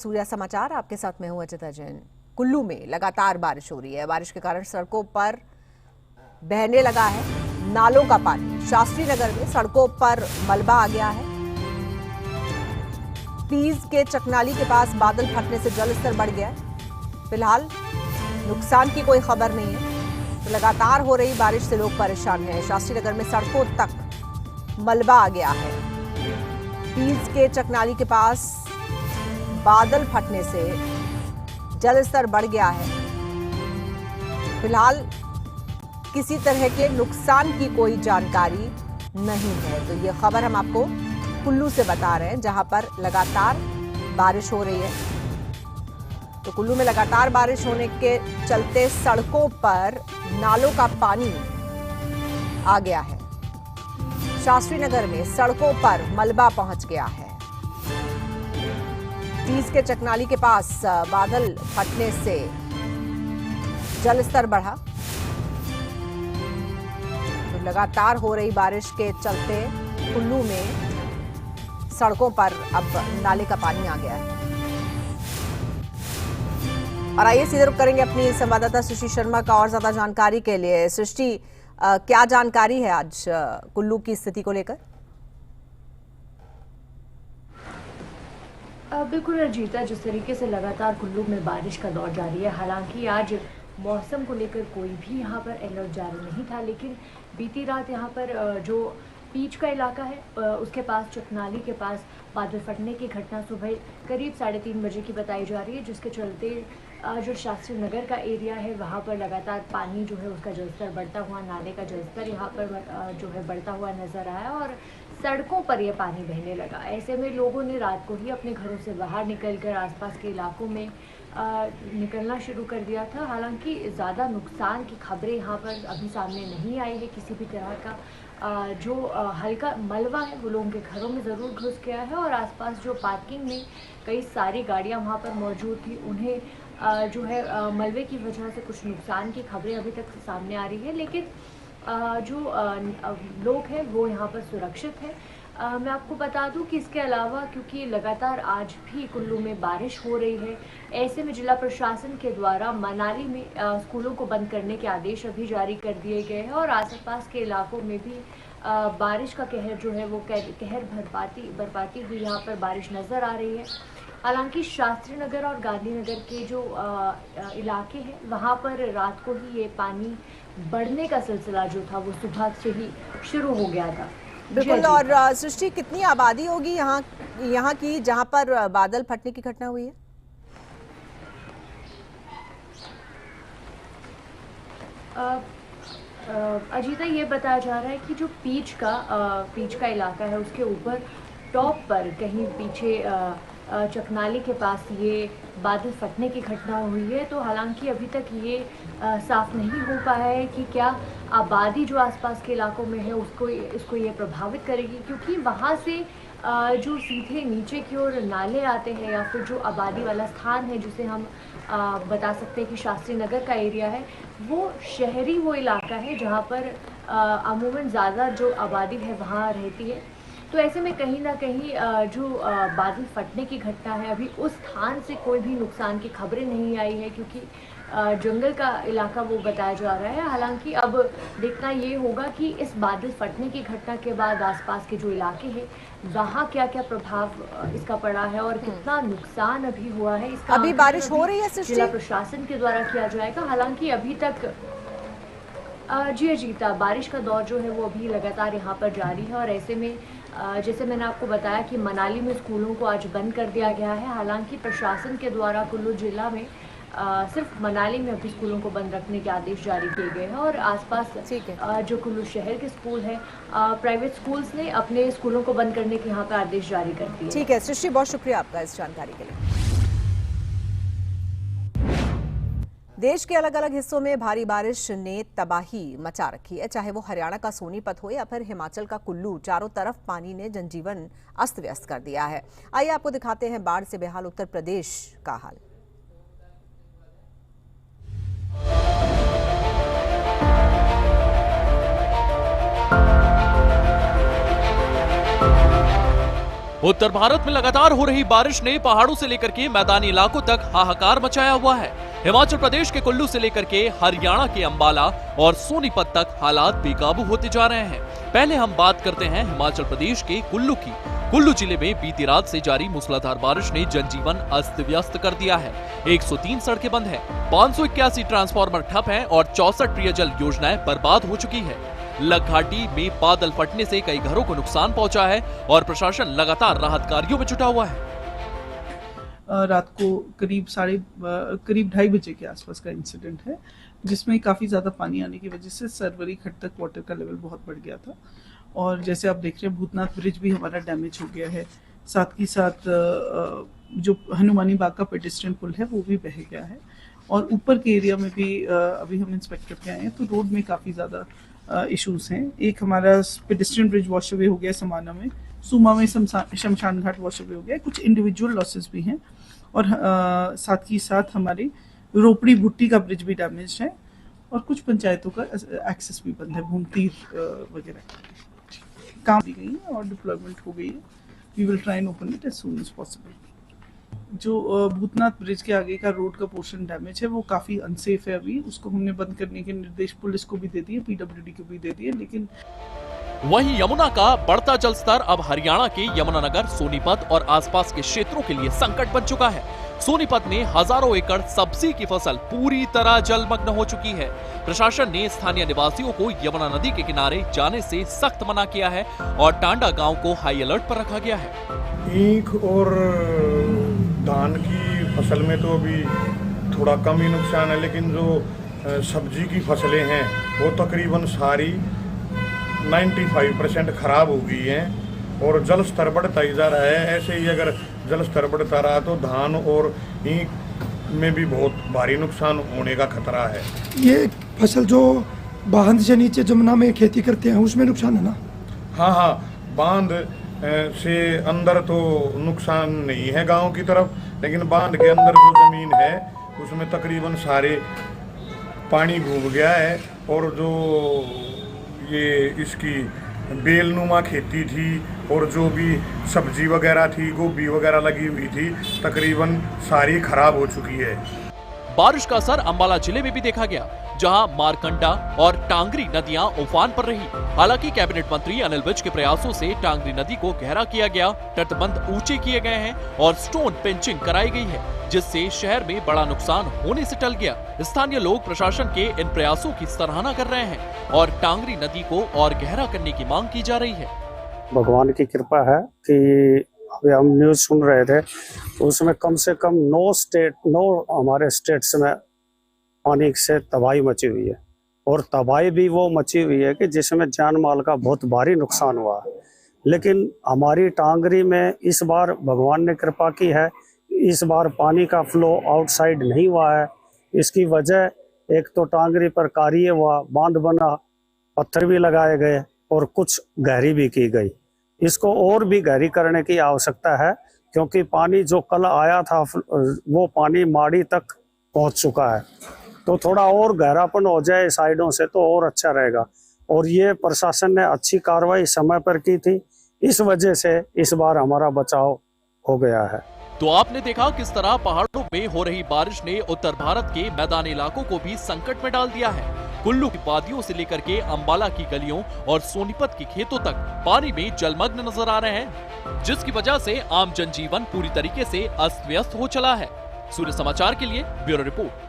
सूर्या समाचार आपके साथ मैं हूं अचिता जैन। कुल्लू में लगातार बारिश हो रही है। बारिश के कारण सड़कों पर बहने लगा है नालों का पानी। शास्त्री नगर में सड़कों पर मलबा आ गया है। पीज के चकनाली के पास बादल फटने से जलस्तर बढ़ गया है। फिलहाल नुकसान की कोई खबर नहीं है। तो लगातार हो रही बारिश से लोग परेशान हैं। शास्त्री नगर में सड़कों तक मलबा आ गया है। पीज के चकनाली के पास बादल फटने से जलस्तर बढ़ गया है। फिलहाल किसी तरह के नुकसान की कोई जानकारी नहीं है। तो ये खबर हम आपको कुल्लू से बता रहे हैं, जहां पर लगातार बारिश हो रही है। तो कुल्लू में लगातार बारिश होने के चलते सड़कों पर नालों का पानी आ गया है। शास्त्री नगर में सड़कों पर मलबा पहुंच गया है। पीज के चकनाली के पास बादल फटने से जलस्तर बढ़ा। तो लगातार हो रही बारिश के चलते कुल्लू में सड़कों पर अब नाले का पानी आ गया है। और आइए सीधे रुख करेंगे अपनी संवाददाता सृष्टि शर्मा का और ज्यादा जानकारी के लिए। सृष्टि, क्या जानकारी है आज कुल्लू की स्थिति को लेकर? बिल्कुल अजीता, जिस तरीके से लगातार कुल्लू में बारिश का दौर जारी है, हालांकि आज मौसम को लेकर कोई भी यहाँ पर अलर्ट जारी नहीं था, लेकिन बीती रात यहाँ पर जो पीच का इलाका है उसके पास चकनाली के पास बादल फटने की घटना सुबह करीब 3:30 बजे की बताई जा रही है, जिसके चलते जो शास्त्री नगर का एरिया है वहाँ पर लगातार पानी जो है उसका जलस्तर बढ़ता हुआ, नाले का जलस्तर यहाँ पर जो है बढ़ता हुआ नजर आया और सड़कों पर यह पानी बहने लगा। ऐसे में लोगों ने रात को ही अपने घरों से बाहर निकलकर आसपास के इलाकों में निकलना शुरू कर दिया था। हालांकि ज़्यादा नुकसान की खबरें यहाँ पर अभी सामने नहीं आई है किसी भी तरह का। जो हल्का मलबा है वो लोगों के घरों में ज़रूर घुस गया है और आसपास जो पार्किंग में कई सारी गाड़ियाँ वहाँ पर मौजूद थी उन्हें जो है मलबे की वजह से कुछ नुकसान की खबरें अभी तक सामने आ रही है, लेकिन जो लोग हैं वो यहाँ पर सुरक्षित है। मैं आपको बता दूं कि इसके अलावा क्योंकि लगातार आज भी कुल्लू में बारिश हो रही है, ऐसे में जिला प्रशासन के द्वारा मनाली में स्कूलों को बंद करने के आदेश अभी जारी कर दिए गए हैं और आसपास के इलाकों में भी बारिश का कहर जो है वो कहर बरपाती हुई यहाँ पर बारिश नज़र आ रही है। हालांकि शास्त्री नगर और गांधीनगर के जो इलाके हैं वहाँ पर रात को ही ये पानी बढ़ने का सिलसिला जो था वो सुबह से ही शुरू हो गया था। बिल्कुल। और सृष्टि, कितनी आबादी होगी यहाँ की जहाँ पर बादल फटने की घटना हुई है? अजीता, ये बताया जा रहा है कि जो पीच का इलाका है उसके ऊपर टॉप पर कहीं पीछे चकनाली के पास ये बादल फटने की घटना हुई है। तो हालांकि अभी तक ये साफ नहीं हो पाया है कि क्या आबादी जो आसपास के इलाकों में है इसको ये प्रभावित करेगी, क्योंकि वहाँ से जो सीधे नीचे की ओर नाले आते हैं या फिर जो आबादी वाला स्थान है जिसे हम बता सकते हैं कि शास्त्री नगर का एरिया है, वो शहरी वो इलाका है जहाँ पर अमूमन ज़्यादा जो आबादी है वहाँ रहती है। तो ऐसे में कहीं ना कहीं जो बादल फटने की घटना है अभी उस स्थान से कोई भी नुकसान की खबरें नहीं आई है, क्योंकि जंगल का इलाका वो बताया जा रहा है। हालांकि अब देखना ये होगा कि इस बादल फटने की घटना के बाद आसपास के जो इलाके हैं वहाँ क्या क्या प्रभाव इसका पड़ा है और कितना नुकसान अभी हुआ है, इसका अभी बारिश हो रही है जिला प्रशासन के द्वारा किया जाएगा। हालांकि अभी तक जी अजीता, बारिश का दौर जो है वो अभी लगातार यहाँ पर जारी है और ऐसे में जैसे मैंने आपको बताया कि मनाली में स्कूलों को आज बंद कर दिया गया है। हालांकि प्रशासन के द्वारा कुल्लू जिला में सिर्फ मनाली में अभी स्कूलों को बंद रखने के आदेश जारी किए गए हैं और आसपास जो कुल्लू शहर के स्कूल हैं, प्राइवेट स्कूल्स ने अपने स्कूलों को बंद करने के यहाँ पर आदेश जारी कर दिए। ठीक है सृष्टि, बहुत शुक्रिया आपका इस जानकारी के लिए। देश के अलग अलग हिस्सों में भारी बारिश ने तबाही मचा रखी है। चाहे वो हरियाणा का सोनीपत हो या फिर हिमाचल का कुल्लू, चारों तरफ पानी ने जनजीवन अस्त व्यस्त कर दिया है। आइए आपको दिखाते हैं बाढ़ से बेहाल उत्तर प्रदेश का हाल। उत्तर भारत में लगातार हो रही बारिश ने पहाड़ों से लेकर के मैदानी इलाकों तक हाहाकार मचाया हुआ है। हिमाचल प्रदेश के कुल्लू से लेकर के हरियाणा के अंबाला और सोनीपत तक हालात बेकाबू होते जा रहे हैं। पहले हम बात करते हैं हिमाचल प्रदेश के कुल्लू की। कुल्लू जिले में बीती रात से जारी मूसलाधार बारिश ने जनजीवन अस्त व्यस्त कर दिया है। 103 सड़कें बंद है, 581 ट्रांसफार्मर ठप हैं और 64 पेयजल योजनाएं बर्बाद हो चुकी है। लग घाटी में बादल फटने से कई घरों को नुकसान पहुंचा है और प्रशासन लगातार राहत कार्यों में जुटा हुआ है। रात को करीब 2:30 बजे के आसपास का इंसिडेंट है, जिसमें काफ़ी ज़्यादा पानी आने की वजह से सरवरी खट तक वाटर का लेवल बहुत बढ़ गया था। और जैसे आप देख रहे हैं, भूतनाथ ब्रिज भी हमारा डैमेज हो गया है। साथ ही साथ जो हनुमानी बाग का पेडेस्ट्रियन पुल है वो भी बह गया है। और ऊपर के एरिया में भी अभी हम इंस्पेक्ट करके आए हैं, तो रोड में काफ़ी ज़्यादा इश्यूज हैं। एक हमारा पेडेस्ट्रियन ब्रिज वॉश अवे हो गया समाना में, सुमा में शमशान घाट वॉश अवे हो गया। कुछ इंडिविजुअल लॉसेस भी हैं और साथ ही साथ हमारी रोपड़ी भुट्टी का ब्रिज भी डैमेज है और कुछ पंचायतों का एक्सेस भी बंद है, भूमतीर वगैरह काम दी गई है और डिप्लॉयमेंट हो गई है। We will try and open it as soon as possible. जो भूतनाथ ब्रिज के आगे का रोड का पोर्शन डैमेज है वो काफ़ी अनसेफ है। अभी उसको हमने बंद करने के निर्देश पुलिस को भी दे दिए, PWD को भी दे दिए। लेकिन वहीं यमुना का बढ़ता जल स्तर अब हरियाणा के यमुनानगर, सोनीपत और आसपास के क्षेत्रों के लिए संकट बन चुका है। सोनीपत में हजारों एकड़ सब्जी की फसल पूरी तरह जलमग्न हो चुकी है। प्रशासन ने स्थानीय निवासियों को यमुना नदी के किनारे जाने से सख्त मना किया है और टांडा गांव को हाई अलर्ट पर रखा गया है। ईख और धान की फसल में तो अभी थोड़ा कम ही नुकसान है, लेकिन जो सब्जी की फसलें हैं वो तकरीबन सारी 95% खराब हो गई हैं और जल स्तर बढ़ता ही जा रहा है। ऐसे ही अगर जल स्तर बढ़ता रहा तो धान और ईख में भी बहुत भारी नुकसान होने का खतरा है। ये फसल जो बांध से नीचे जमुना में खेती करते हैं उसमें नुकसान है ना? हाँ, बांध से अंदर तो नुकसान नहीं है गांव की तरफ, लेकिन बांध के अंदर जो जमीन है उसमें तकरीबन सारे पानी घूम गया है। और जो ये इसकी बेलनुमा खेती थी और जो भी सब्जी वगैरह थी, गोभी वगैरह लगी हुई थी, तकरीबन सारी खराब हो चुकी है। बारिश का असर अंबाला जिले में भी देखा गया, जहां मारकंडा और टांगरी नदियां उफान पर रही। हालांकि कैबिनेट मंत्री अनिल विज के प्रयासों से टांगरी नदी को गहरा किया गया, तटबंध ऊंचे किए गए हैं और स्टोन पिंचिंग कराई गई है, जिससे शहर में बड़ा नुकसान होने से टल गया। स्थानीय लोग प्रशासन के इन प्रयासों की सराहना कर रहे हैं और टांगरी नदी को और गहरा करने की मांग की जा रही है। भगवान की कृपा है कि अभी हम न्यूज़ सुन रहे थे, उसमें कम से कम 9 हमारे स्टेट्स में पानी से तबाही मची हुई है और तबाही भी वो मची हुई है कि जिसमें जान माल का बहुत भारी नुकसान हुआ है। लेकिन हमारी टांगरी में इस बार भगवान ने कृपा की है, इस बार पानी का फ्लो आउटसाइड नहीं हुआ है। इसकी वजह एक तो टांगरी पर कार्य हुआ, बांध बना, पत्थर भी लगाए गए और कुछ गहरी भी की गई। इसको और भी गहरी करने की आवश्यकता है, क्योंकि पानी जो कल आया था वो पानी माड़ी तक पहुंच चुका है। तो थोड़ा और गहरापन हो जाए साइडों से तो और अच्छा रहेगा। और ये प्रशासन ने अच्छी कार्रवाई समय पर की थी, इस वजह से इस बार हमारा बचाव हो गया है। तो आपने देखा किस तरह पहाड़ों में हो रही बारिश ने उत्तर भारत के मैदानी इलाकों को भी संकट में डाल दिया है। कुल्लू की वादियों से लेकर के अंबाला की गलियों और सोनीपत के खेतों तक पानी में जलमग्न नजर आ रहे हैं, जिसकी वजह से आम जनजीवन पूरी तरीके से अस्त व्यस्त हो चला है। सूर्य समाचार के लिए ब्यूरो रिपोर्ट।